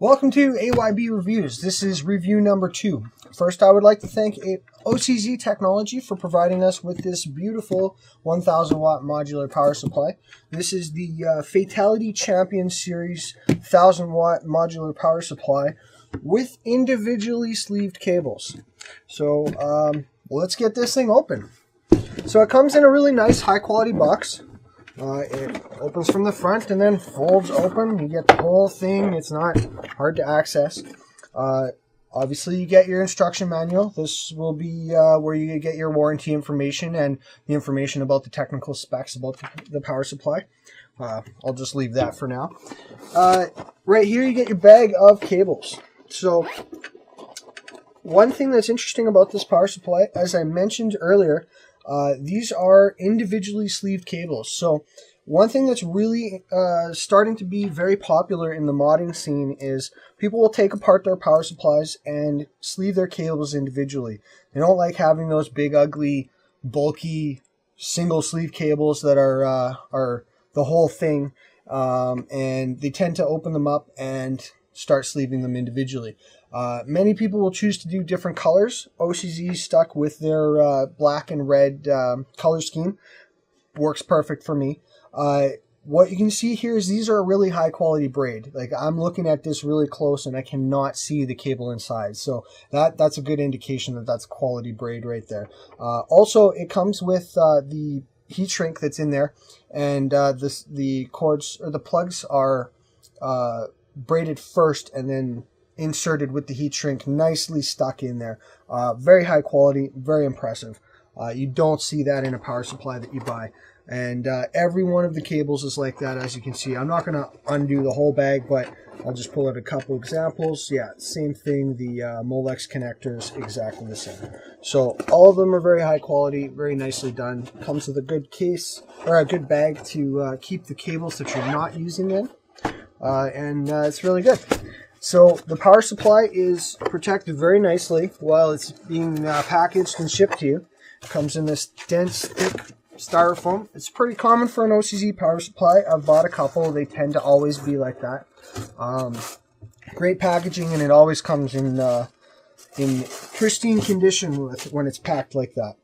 Welcome to AYB Reviews. This is review number 2. First, I would like to thank OCZ Technology for providing us with this beautiful 1000 watt modular power supply. This is the Fatal1ty Champion Series 1000 watt modular power supply with individually sleeved cables. So let's get this thing open. So it comes in a really nice high quality box. It opens from the front and then folds open. You get the whole thing. It's not hard to access. Obviously, you get your instruction manual. This will be where you get your warranty information and the information about the technical specs about the power supply. I'll just leave that for now. Right here, you get your bag of cables. So, one thing that's interesting about this power supply, as I mentioned earlier, these are individually sleeved cables. So one thing that's really starting to be very popular in the modding scene is people will take apart their power supplies and sleeve their cables individually. They don't like having those big, ugly, bulky, single sleeve cables that are the whole thing, and they tend to open them up and start sleeving them individually. Many people will choose to do different colors. OCZ stuck with their black and red color scheme. Works perfect for me. What you can see here is these are a really high quality braid. Like, I'm looking at this really close and I cannot see the cable inside. So that's a good indication that that's quality braid right there. Also, it comes with the heat shrink that's in there, and the cords or the plugs are braided first and then inserted with the heat shrink, nicely stuck in there. Very high quality, very impressive. You don't see that in a power supply that you buy. And every one of the cables is like that, as you can see. I'm not going to undo the whole bag, but I'll just pull out a couple examples. Yeah, same thing. The Molex connectors, exactly the same. So all of them are very high quality, very nicely done. Comes with a good case, or a good bag to keep the cables that you're not using in. And it's really good. So the power supply is protected very nicely while it's being packaged and shipped to you. It comes in this dense, thick styrofoam. It's pretty common for an OCZ power supply. I've bought a couple. They tend to always be like that. Great packaging, and it always comes in pristine condition when it's packed like that.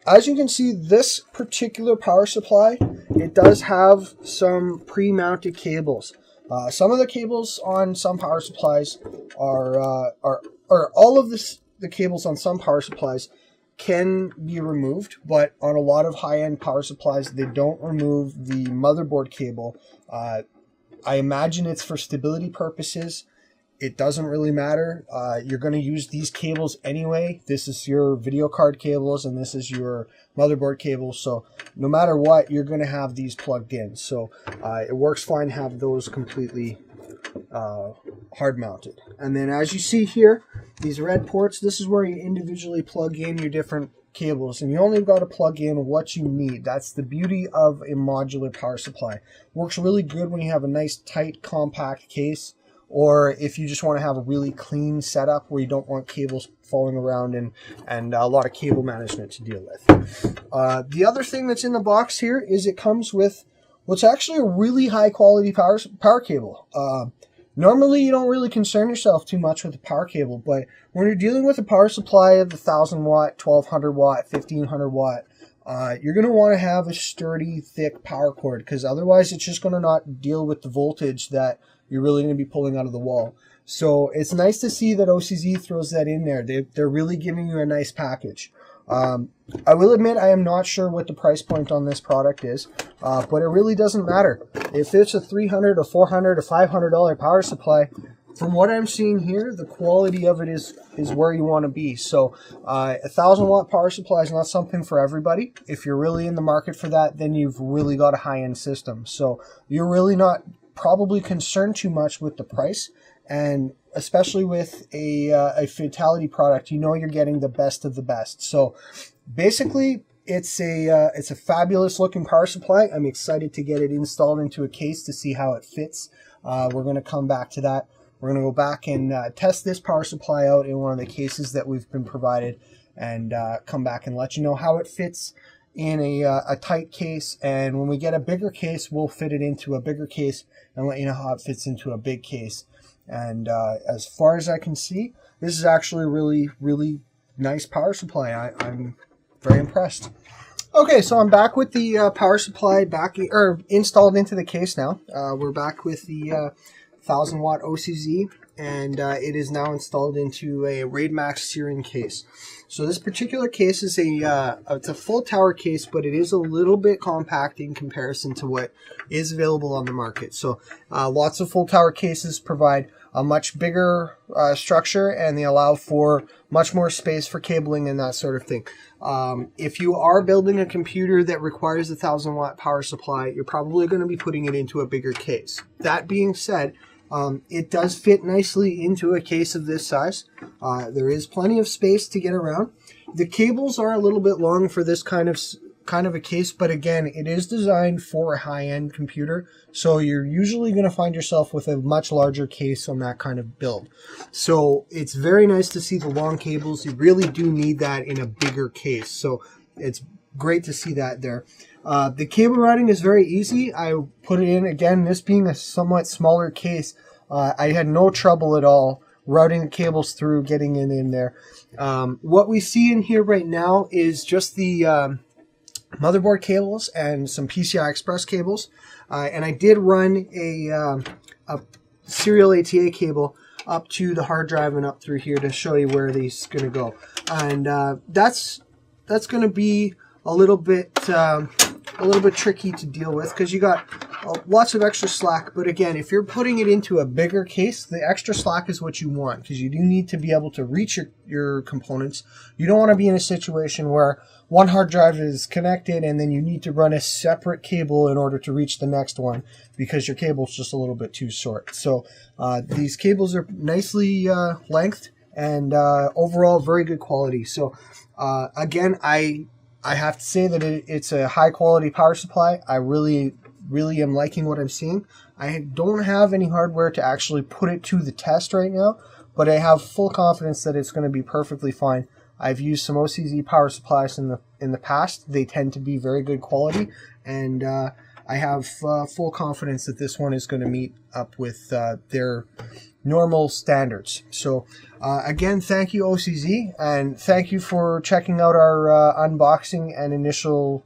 As you can see, this particular power supply, it does have some pre-mounted cables. Some of the cables on some power supplies are all of the cables on some power supplies can be removed, but on a lot of high-end power supplies, they don't remove the motherboard cable. I imagine it's for stability purposes. It doesn't really matter. You're going to use these cables anyway. This is your video card cables and this is your motherboard cables. So no matter what, you're going to have these plugged in. So it works fine to have those completely hard mounted. And then as you see here, these red ports, this is where you individually plug in your different cables, and you only got to plug in what you need. That's the beauty of a modular power supply. Works really good when you have a nice tight compact case, or if you just want to have a really clean setup where you don't want cables falling around and a lot of cable management to deal with. The other thing that's in the box here is it comes with what's actually a really high quality power cable. Normally, you don't really concern yourself too much with the power cable, but when you're dealing with a power supply of the 1000 watt, 1200 watt, 1500 watt, you're going to want to have a sturdy, thick power cord, because otherwise it's just going to not deal with the voltage that you're really going to be pulling out of the wall. So it's nice to see that OCZ throws that in there. They're really giving you a nice package. I will admit I am not sure what the price point on this product is, but it really doesn't matter. If it's a $300, a $400, a $500 power supply, from what I'm seeing here, the quality of it is where you want to be. So a 1000 watt power supply is not something for everybody. If you're really in the market for that, then you've really got a high-end system. So you're really not probably concerned too much with the price, and especially with a Fatal1ty product, you know you're getting the best of the best. So basically, it's a fabulous looking power supply. I'm excited to get it installed into a case to see how it fits. We're going to come back to that. We're going to go back and test this power supply out in one of the cases that we've been provided, and come back and let you know how it fits in a tight case, and when we get a bigger case, we'll fit it into a bigger case and let you know how it fits into a big case. And as far as I can see, this is actually a really nice power supply. I'm very impressed. Okay, so I'm back with the power supply installed into the case now. We're back with the 1000 watt OCZ, and it is now installed into a Raid Max searing case. So this particular case is it's a full tower case, but it is a little bit compact in comparison to what is available on the market. So lots of full tower cases provide a much bigger structure, and they allow for much more space for cabling and that sort of thing. If you are building a computer that requires a 1000 watt power supply, you're probably going to be putting it into a bigger case. That being said, it does fit nicely into a case of this size. There is plenty of space to get around. The cables are a little bit long for this kind of a case, but again, it is designed for a high-end computer, so you're usually going to find yourself with a much larger case on that kind of build. So it's very nice to see the long cables. You really do need that in a bigger case, so it's great to see that there. The cable routing is very easy. I put it in, again, this being a somewhat smaller case, I had no trouble at all routing the cables through, getting it in there. What we see in here right now is just the motherboard cables and some PCI Express cables. And I did run a serial ATA cable up to the hard drive and up through here to show you where these going to go. And that's going to be a little bit tricky to deal with, because you got lots of extra slack. But again, if you're putting it into a bigger case, the extra slack is what you want, because you do need to be able to reach your components. You don't want to be in a situation where one hard drive is connected and then you need to run a separate cable in order to reach the next one, because your cable's just a little bit too short. So these cables are nicely lengthed, and overall very good quality. So again, I have to say that it's a high quality power supply. I really am liking what I'm seeing. I don't have any hardware to actually put it to the test right now, but I have full confidence that it's going to be perfectly fine. I've used some OCZ power supplies in the past. They tend to be very good quality, and I have full confidence that this one is going to meet up with their normal standards. So again, thank you OCZ, and thank you for checking out our unboxing and initial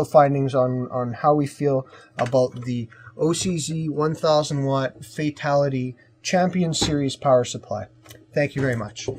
findings on how we feel about the OCZ 1000 watt Fatal1ty Champion Series power supply. Thank you very much.